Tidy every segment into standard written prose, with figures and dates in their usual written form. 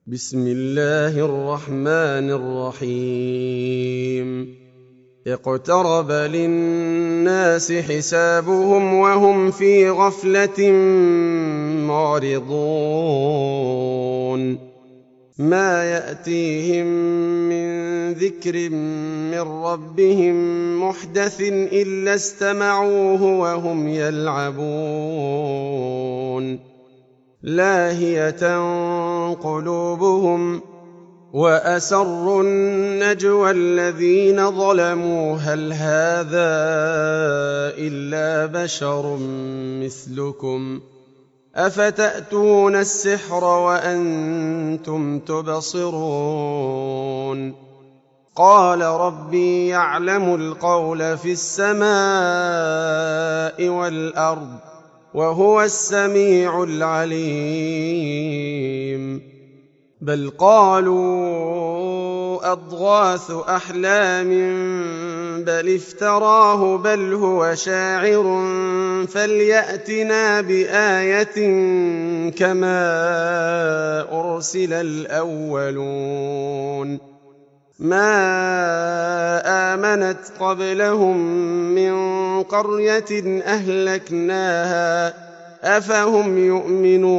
بسم الله الرحمن الرحيم اقترب للناس حسابهم وهم في غفلة معرضون ما يأتيهم من ذكر من ربهم محدث إلا استمعوه وهم يلعبون لاهية قلوبهم وأسروا النجوى الذين ظلموا هل هذا إلا بشر مثلكم أفتأتون السحر وأنتم تبصرون قال ربي يعلم القول في السماء والأرض وهو السميع العليم بل قالوا أضغاث أحلام بل افتراه بل هو شاعر فليأتنا بآية كما أرسل الأولون ما آمنت قبلهم من قرية أهلكناها أفهم يؤمنون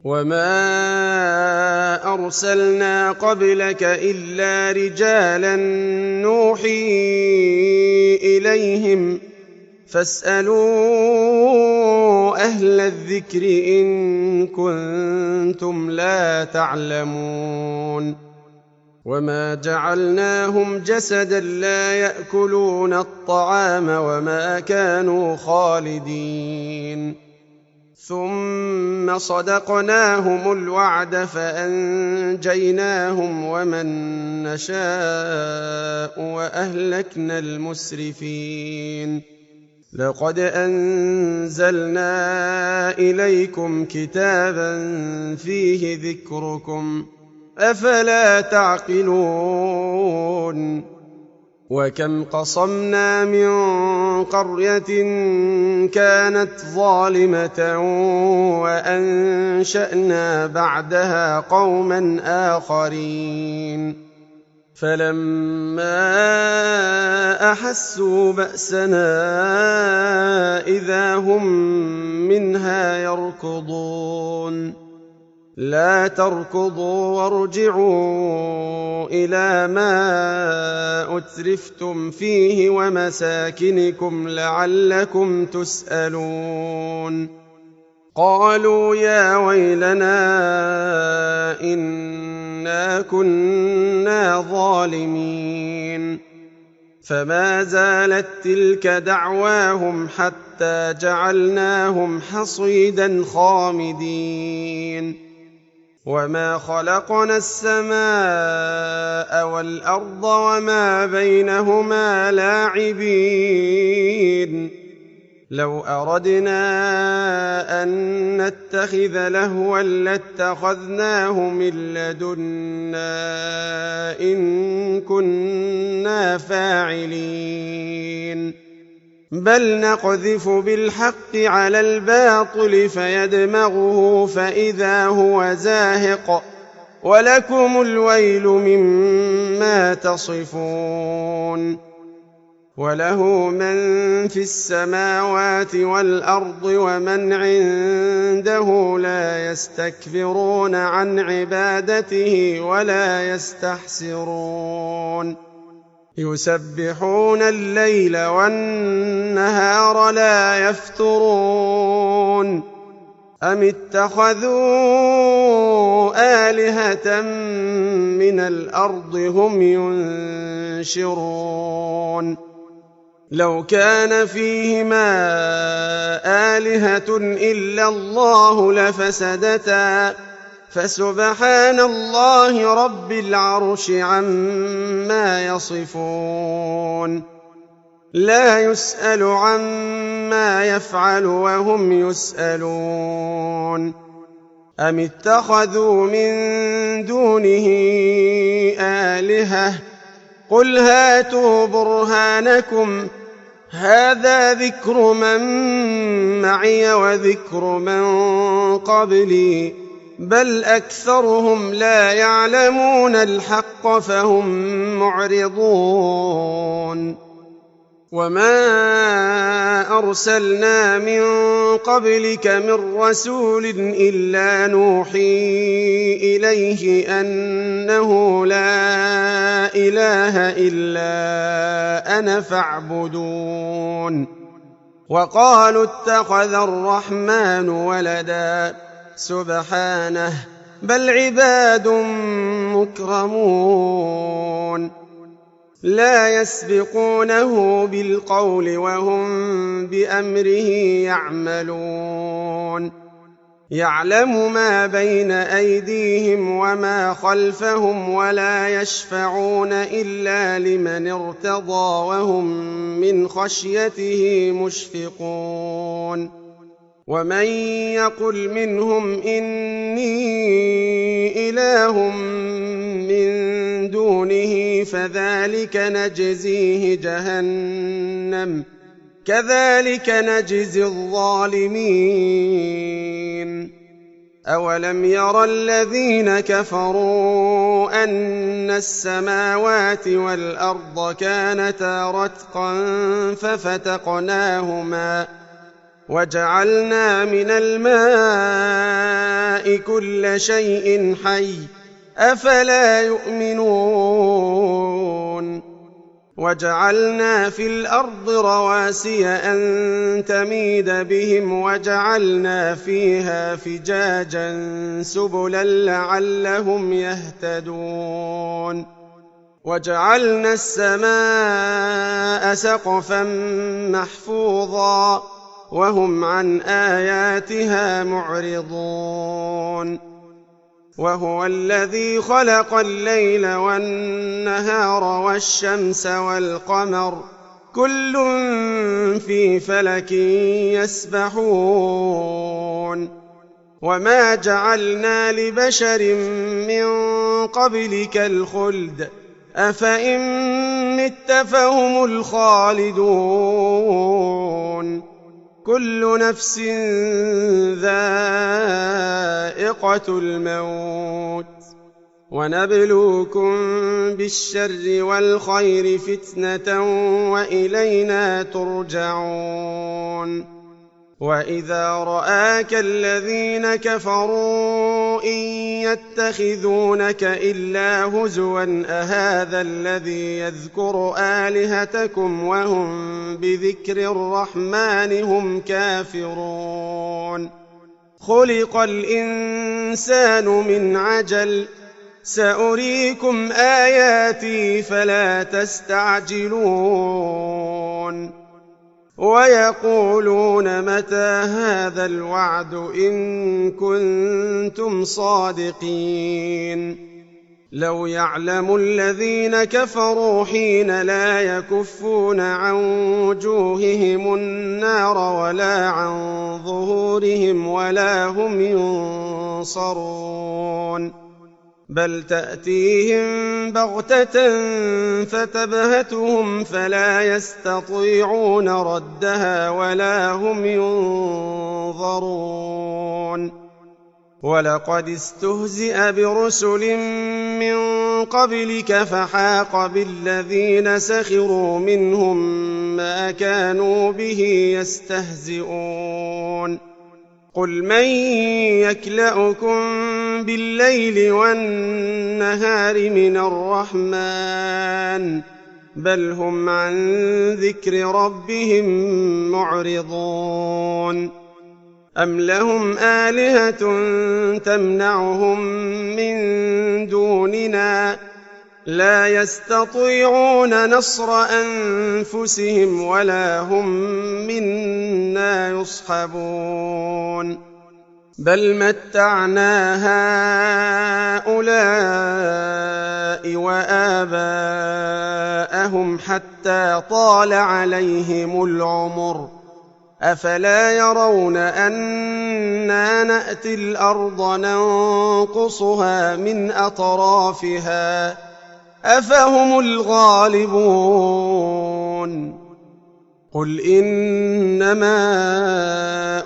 وما أرسلنا قبلك إلا رجالا نوحي إليهم فاسألوا أهل الذكر إن كنتم لا تعلمون وما جعلناهم جسدا لا يأكلون الطعام وما كانوا خالدين ثم صدقناهم الوعد فأنجيناهم ومن نشاء وأهلكنا المسرفين لقد أنزلنا إليكم كتابا فيه ذكركم أفلا تعقلون وكم قصمنا من قرية كانت ظالمة وأنشأنا بعدها قوما آخرين فلما أحسوا بأسنا إذا هم منها يركضون لا تركضوا وارجعوا إلى ما أترفتم فيه ومساكنكم لعلكم تسألون قالوا يا ويلنا إنا كنا ظالمين فما زالت تلك دعواهم حتى جعلناهم حصيدا خامدين وما خلقنا السماء والأرض وما بينهما لاعبين لو أردنا أن نتخذ لهوا لاتخذناه من لدنا إن كنا فاعلين بل نقذف بالحق على الباطل فيدمغه فإذا هو زاهق ولكم الويل مما تصفون وله من في السماوات والأرض ومن عنده لا يستكبرون عن عبادته ولا يستحسرون يسبحون الليل والنهار لا يفترون أم اتخذوا آلهة من الأرض هم ينشرون لو كان فيهما آلهة إلا الله لفسدتا فسبحان الله رب العرش عما يصفون لا يسأل عما يفعل وهم يسألون أم اتخذوا من دونه آلهة قل هاتوا برهانكم هذا ذكر من معي وذكر من قبلي بل أكثرهم لا يعلمون الحق فهم معرضون. وما أرسلنا من قبلك من رسول إلا نوحي إليه أنه لا إله إلا أنا فاعبدون. وقالوا اتخذ الرحمن ولدا سبحانه بل عباد مكرمون لا يسبقونه بالقول وهم بأمره يعملون. يعلم ما بين أيديهم وما خلفهم ولا يشفعون إلا لمن ارتضى وهم من خشيته مشفقون. ومن يقل منهم إني إله من دونه فذلك نجزيه جهنم كذلك نجزي الظالمين. أولم ير الذين كفروا أن السماوات والأرض كانتا رتقا ففتقناهما وجعلنا من الماء كل شيء حي أفلا يؤمنون. وجعلنا في الأرض رواسي أن تميد بهم وجعلنا فيها فجاجا سبلا لعلهم يهتدون. وجعلنا السماء سقفا محفوظا وهم عن آياتها معرضون. وهو الذي خلق الليل والنهار والشمس والقمر كل في فلك يسبحون. وما جعلنا لبشر من قبلك الخلد أفإن مت فهم الخالدون. كل نفس ذائقة الموت ونبلوكم بالشر والخير فتنة وإلينا ترجعون. وإذا رآك الذين كفروا إن يتخذونك إلا هزوا أهذا الذي يذكر آلهتكم وهم بذكر الرحمن هم كافرون. خلق الإنسان من عجل سأريكم آياتي فلا تستعجلون. ويقولون متى هذا الوعد إن كنتم صادقين. لو يعلم الذين كفروا حين لا يكفون عن وجوههم النار ولا عن ظهورهم ولا هم ينصرون. بل تأتيهم بغتة فتبهتهم فلا يستطيعون ردها ولا هم ينظرون. ولقد استهزئ برسل من قبلك فحاق بالذين سخروا منهم ما كانوا به يستهزئون. قل من يكلؤكم بالليل والنهار من الرحمن بل هم عن ذكر ربهم معرضون. أم لهم آلهة تمنعهم من دوننا لا يستطيعون نصر أنفسهم ولا هم منا يصحبون. بل متعنا هؤلاء وآباءهم حتى طال عليهم العمر أفلا يرون أنا نأتي الأرض ننقصها من أطرافها أفهم الغالبون. قل إنما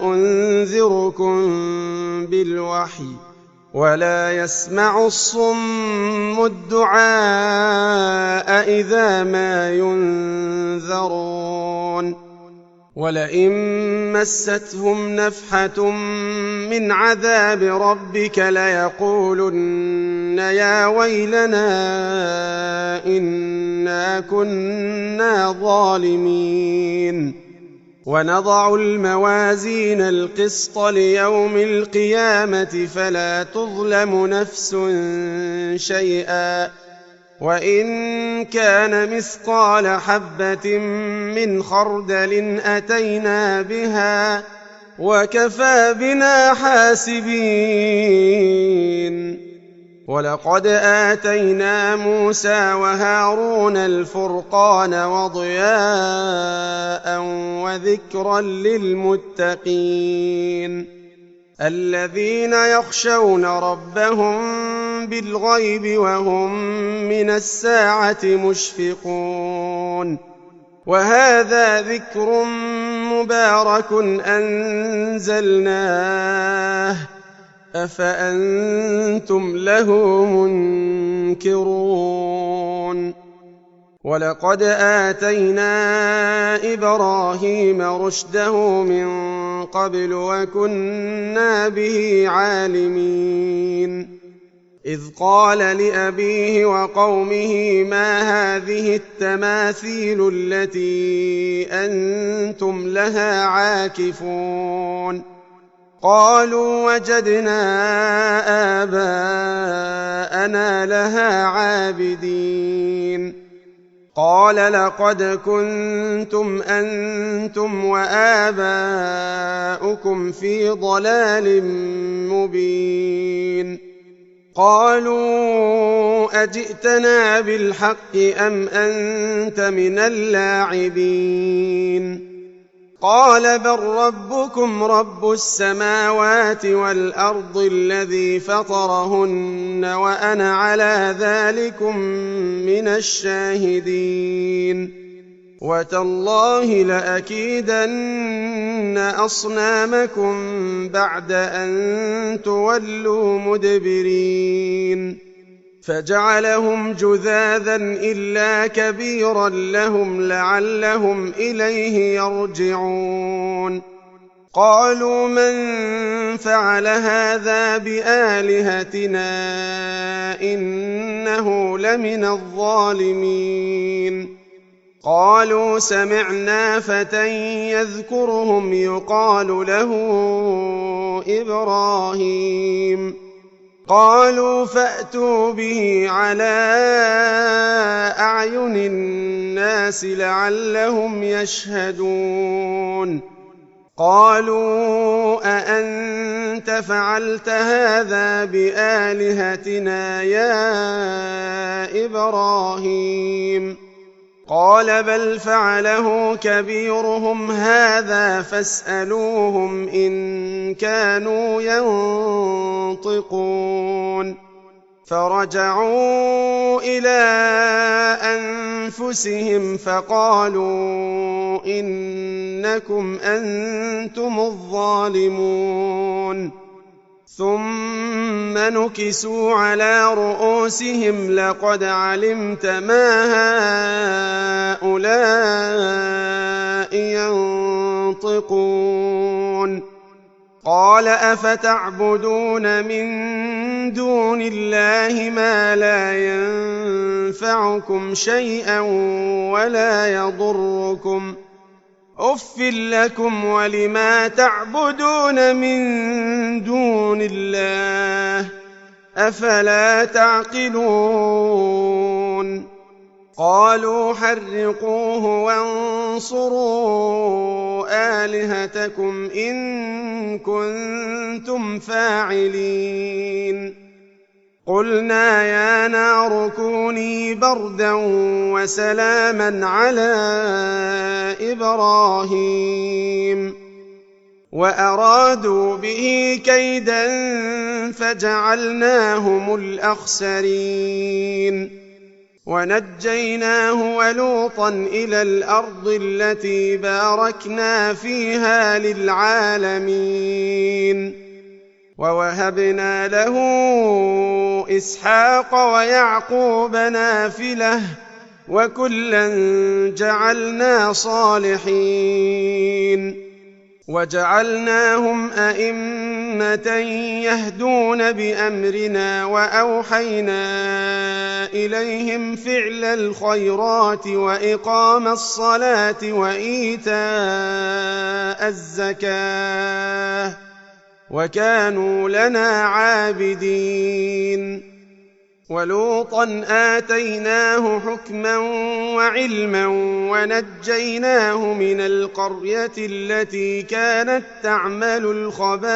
أنذركم بالوحي ولا يسمع الصم الدعاء إذا ما ينذرون ولئن مستهم نفحة من عذاب ربك ليقولن يا ويلنا إنا كنا ظالمين ونضع الموازين القسط ليوم القيامة فلا تظلم نفس شيئا وإن كان مثقال حبة من خردل أتينا بها وكفى بنا حاسبين ولقد آتينا موسى وهارون الفرقان وضياء وذكرا للمتقين الذين يخشون ربهم بالغيب وهم من الساعة مشفقون وهذا ذكر مبارك أنزلناه أفأنتم له منكرون ولقد آتينا إبراهيم رشده من قبل وكنا به عالمين إذ قال لأبيه وقومه ما هذه التماثيل التي أنتم لها عاكفون قالوا وجدنا آباءنا لها عابدين قال لقد كنتم أنتم وآباؤكم في ضلال مبين قالوا أجئتنا بالحق أم أنت من اللاعبين قال بل ربكم رب السماوات والأرض الذي فطرهن وأنا على ذلكم من الشاهدين وتالله لأكيدن أصنامكم بعد أن تولوا مدبرين فجعلهم جذاذا إلا كبيرا لهم لعلهم إليه يرجعون قالوا من فعل هذا بآلهتنا إنه لمن الظالمين قالوا سمعنا فتى يذكرهم يقال له إبراهيم قالوا فأتوا به على أعين الناس لعلهم يشهدون قالوا أأنت فعلت هذا بآلهتنا يا إبراهيم قال بل فعله كبيرهم هذا فاسألوهم إن كانوا ينطقون فرجعوا إلى أنفسهم فقالوا إنكم أنتم الظالمون ثم نكسوا على رؤوسهم لقد علمت ما هؤلاء ينطقون قال أفتعبدون من دون الله ما لا ينفعكم شيئا ولا يضركم أف لكم ولما تعبدون من دون الله أفلا تعقلون قالوا حرقوه وانصروا آلهتكم إن كنتم فاعلين قلنا يا نار كوني بردا وسلاما على إبراهيم وأرادوا به كيدا فجعلناهم الأخسرين ونجيناه ولوطا إلى الأرض التي باركنا فيها للعالمين ووهبنا له إسحاق ويعقوب نافلة وكلا جعلنا صالحين وجعلناهم أئمة يهدون بأمرنا وأوحينا إليهم فعل الخيرات وإقام الصلاة وإيتاء الزكاة وكانوا لنا عابدين ولوطا آتيناه حكما وعلما ونجيناه من القرية التي كانت تعمل الخبائث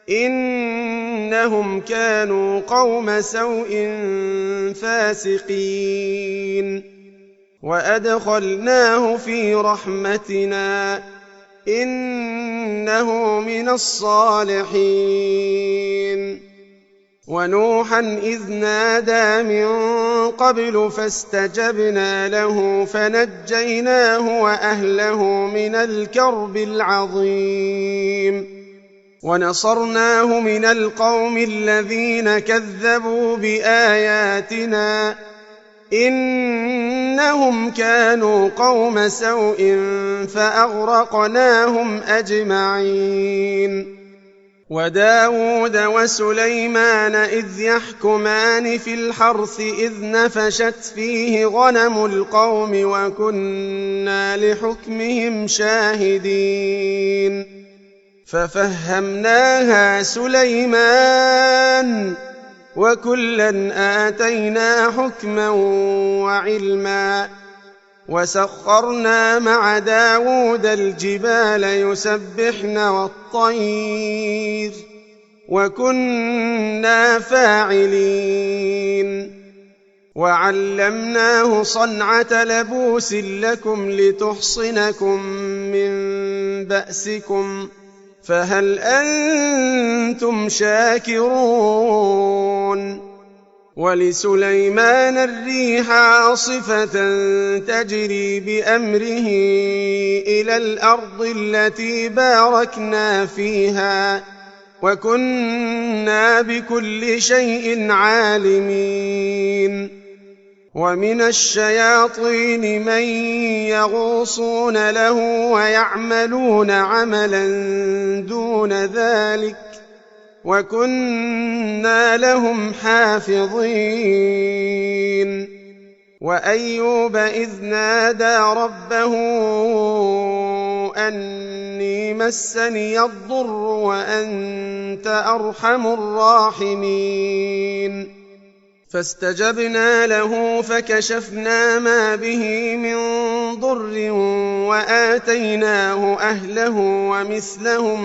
إنهم كانوا قوم سوء فاسقين وأدخلناه في رحمتنا إنه من الصالحين ونوحا إذ نادى من قبل فاستجبنا له فنجيناه وأهله من الكرب العظيم ونصرناه من القوم الذين كذبوا بآياتنا إنهم كانوا قوم سوء فأغرقناهم أجمعين وداود وسليمان إذ يحكمان في الحرث إذ نفشت فيه غنم القوم وكنا لحكمهم شاهدين ففهمناها سليمان وكلا آتينا حكما وعلما وسخرنا مع داود الجبال يسبحن والطير وكنا فاعلين وعلمناه صنعة لبوس لكم لتحصنكم من بأسكم فهل أنتم شاكرون ولسليمان الريح عاصفة تجري بأمره إلى الأرض التي باركنا فيها وكنا بكل شيء عالمين ومن الشياطين من يغوصون له ويعملون عملا دون ذلك وكنا لهم حافظين وأيوب إذ نادى ربه أني مسني الضر وأنت أرحم الراحمين فاستجبنا له فكشفنا ما به من ضر وآتيناه أهله ومثلهم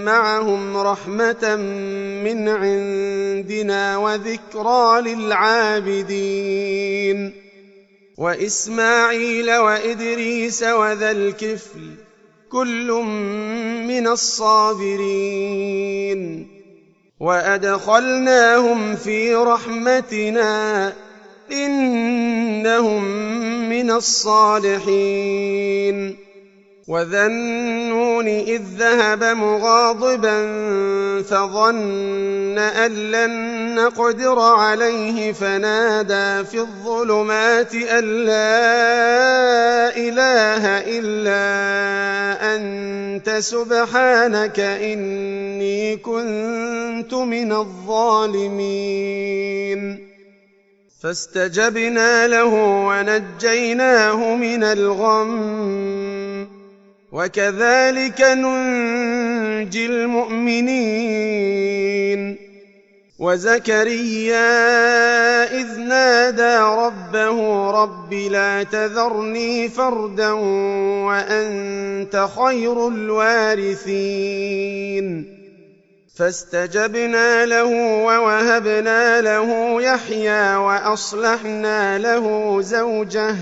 معهم رحمة من عندنا وذكرى للعابدين وإسماعيل وإدريس وذا الكفل كل من الصابرين وأدخلناهم في رحمتنا إنهم من الصالحين وذا النون إذ ذهب مغاضبا فظن أن لن نقدر عليه فنادى في الظلمات أن لا إله إلا أنت سبحانك إني كنت من الظالمين فاستجبنا له ونجيناه من الغم وكذلك ننجي المؤمنين وزكريا إذ نادى ربه رب لا تذرني فردا وأنت خير الوارثين فاستجبنا له ووهبنا له يحيى وأصلحنا له زوجه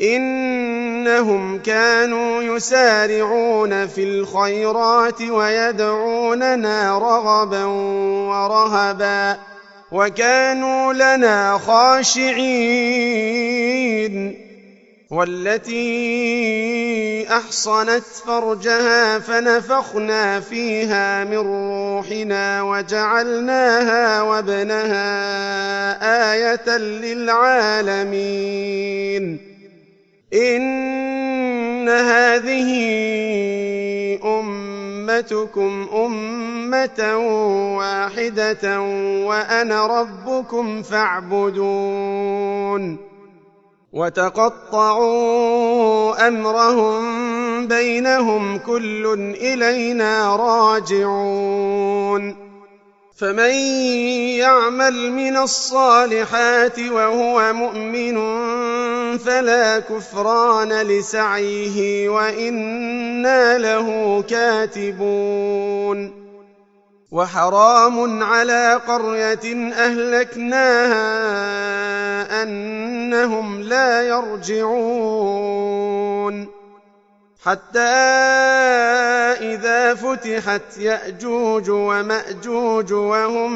إنهم كانوا يسارعون في الخيرات ويدعوننا رغبا ورهبا وكانوا لنا خاشعين والتي أحصنت فرجها فنفخنا فيها من روحنا وجعلناها وابنها آية للعالمين إن هذه أمتكم أمة واحدة وأنا ربكم فاعبدون وتقطعوا أمرهم بينهم كل إلينا راجعون فمن يعمل من الصالحات وهو مؤمن فلا كفران لسعيه وإنا له كاتبون وحرام على قرية أهلكناها أنهم لا يرجعون حتى إذا فتحت يأجوج ومأجوج وهم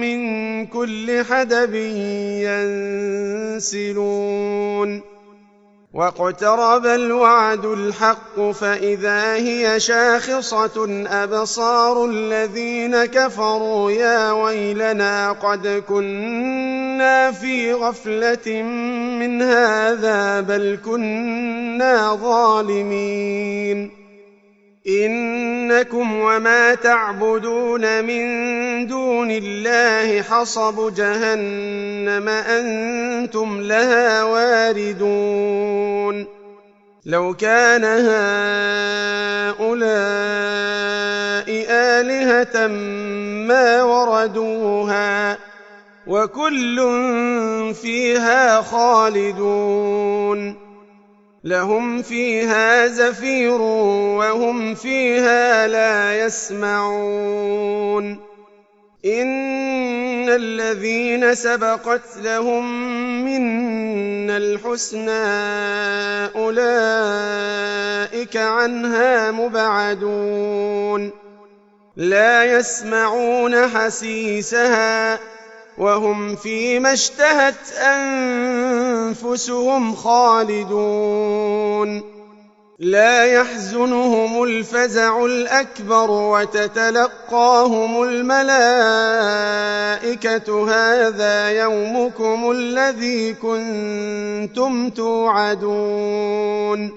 من كل حدب ينسلون واقترب الوعد الحق فإذا هي شاخصة أبصار الذين كفروا يا ويلنا قد كنا في غفلة من هذا بل كنا ظالمين إنكم وما تعبدون من دون الله حصب جهنم أنتم لها واردون لو كان هؤلاء آلهة ما وردوها وكل فيها خالدون لهم فيها زفير وهم فيها لا يسمعون إن الذين سبقت لهم منا الحسنى أولئك عنها مبعدون لا يسمعون حسيسها وهم فيما اشتهت أنفسهم خالدون لا يحزنهم الفزع الأكبر وتتلقاهم الملائكة هذا يومكم الذي كنتم توعدون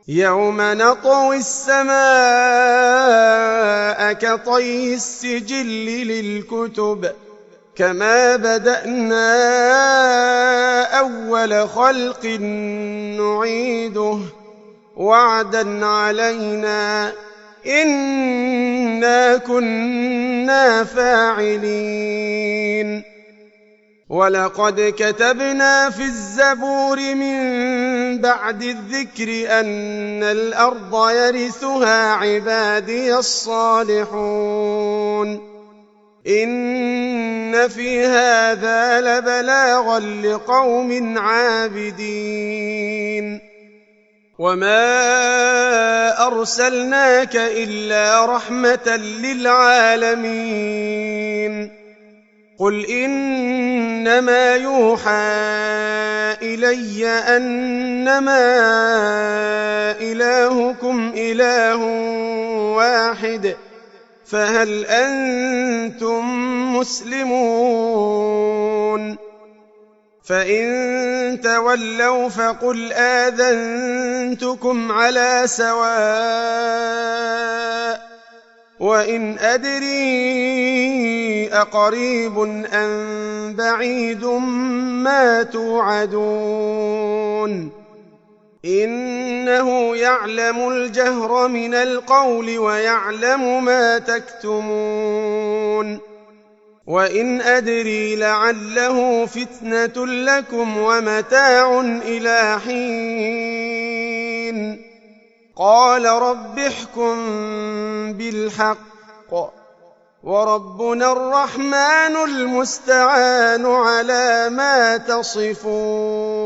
يوم نطوي السماء كطي السجل للكتب كما بدأنا أول خلق نعيده وعدا علينا إنا كنا فاعلين ولقد كتبنا في الزبور من بعد الذكر أن الأرض يرثها عبادي الصالحون إن في هذا لبلاغا لقوم عابدين وما أرسلناك إلا رحمة للعالمين قل إنما يوحى إلي أنما إلهكم إله واحد فهل أنتم مسلمون فإن تولوا فقل آذنتكم على سواء وإن أدري أقريب أم بعيد ما توعدون إنه يعلم الجهر من القول ويعلم ما تكتمون وإن أدري لعله فتنة لكم ومتاع إلى حين قال رب احكم بالحق وربنا الرحمن المستعان على ما تصفون